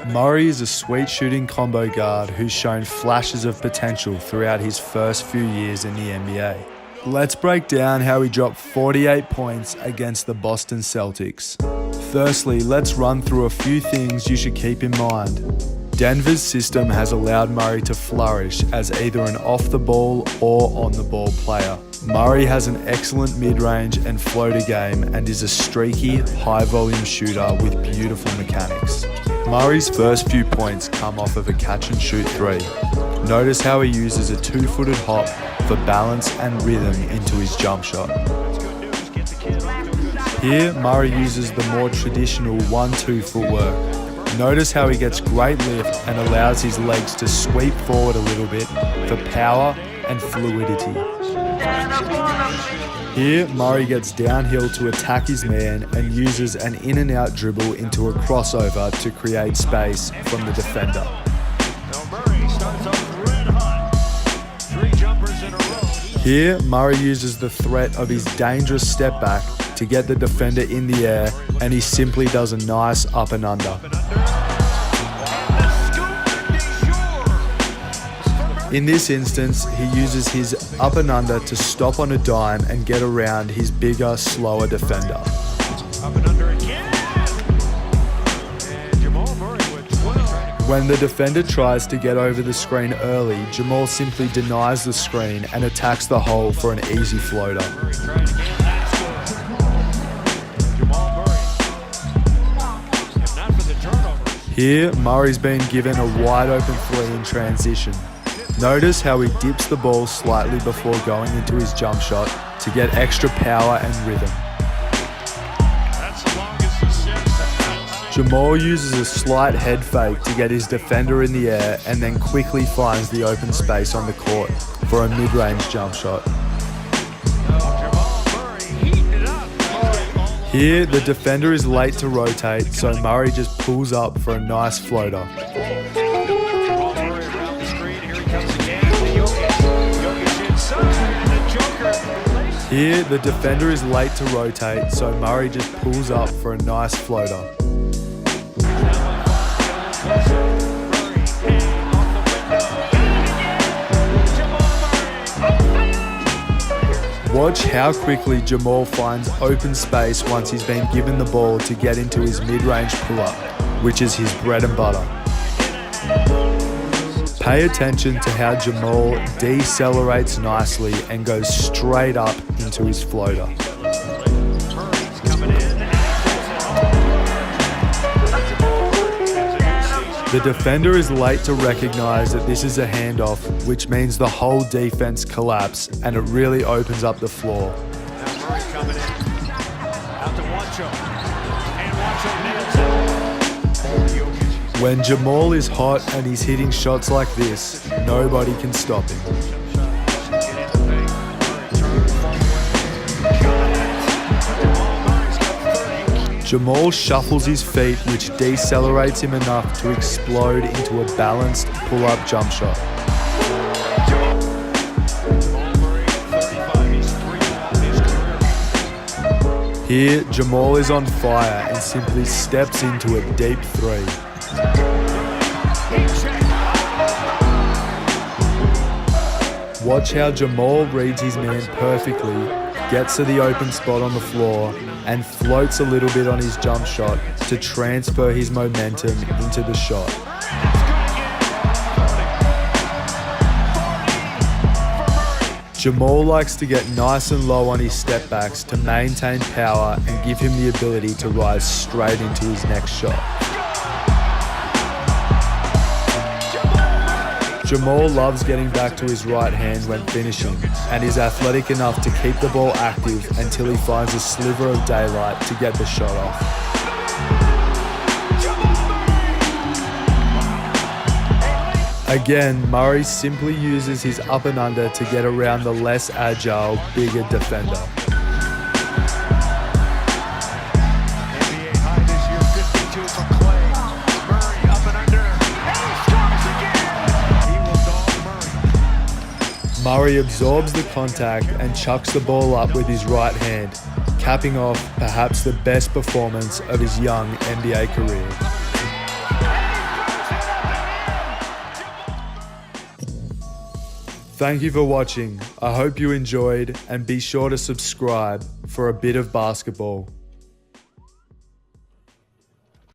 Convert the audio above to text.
Murray is a sweet shooting combo guard who's shown flashes of potential throughout his first few years in the NBA. Let's break down how he dropped 48 points against the Boston Celtics. Firstly, let's run through a few things you should keep in mind. Denver's system has allowed Murray to flourish as either an off-the-ball or on-the-ball player. Murray has an excellent mid-range and floater game and is a streaky, high-volume shooter with beautiful mechanics. Murray's first few points come off of a catch-and-shoot three. Notice how he uses a 2-footed hop for balance and rhythm into his jump shot. Here, Murray uses the more traditional 1-2 footwork. Notice how he gets great lift and allows his legs to sweep forward a little bit for power and fluidity. Here, Murray gets downhill to attack his man and uses an in and out dribble into a crossover to create space from the defender. Here, Murray uses the threat of his dangerous step back to get the defender in the air, and he simply does a nice up and under. In this instance, he uses his up and under to stop on a dime and get around his bigger, slower defender. Up and under again. And Jamal Murray with 12. When the defender tries to get over the screen early, Jamal simply denies the screen and attacks the hole for an easy floater. Here, Murray's been given a wide open three in transition. Notice how he dips the ball slightly before going into his jump shot to get extra power and rhythm. Jamal uses a slight head fake to get his defender in the air and then quickly finds the open space on the court for a mid-range jump shot. Here, the defender is late to rotate, so Murray just pulls up for a nice floater. Here, the defender is late to rotate, so Murray just pulls up for a nice floater. Watch how quickly Jamal finds open space once he's been given the ball to get into his mid-range pull-up, which is his bread and butter. Pay attention to how Jamal decelerates nicely and goes straight up into his floater. The defender is late to recognize that this is a handoff, which means the whole defense collapse and it really opens up the floor. When Jamal is hot and he's hitting shots like this, nobody can stop him. Jamal shuffles his feet, which decelerates him enough to explode into a balanced pull-up jump shot. Here, Jamal is on fire and simply steps into a deep three. Watch how Jamal reads his man perfectly, gets to the open spot on the floor, and floats a little bit on his jump shot to transfer his momentum into the shot. Jamal likes to get nice and low on his step backs to maintain power and give him the ability to rise straight into his next shot. Jamal loves getting back to his right hand when finishing and is athletic enough to keep the ball active until he finds a sliver of daylight to get the shot off. Again, Murray simply uses his up and under to get around the less agile, bigger defender. Murray absorbs the contact and chucks the ball up with his right hand, capping off perhaps the best performance of his young NBA career. Thank you for watching. I hope you enjoyed, and be sure to subscribe for a bit of basketball.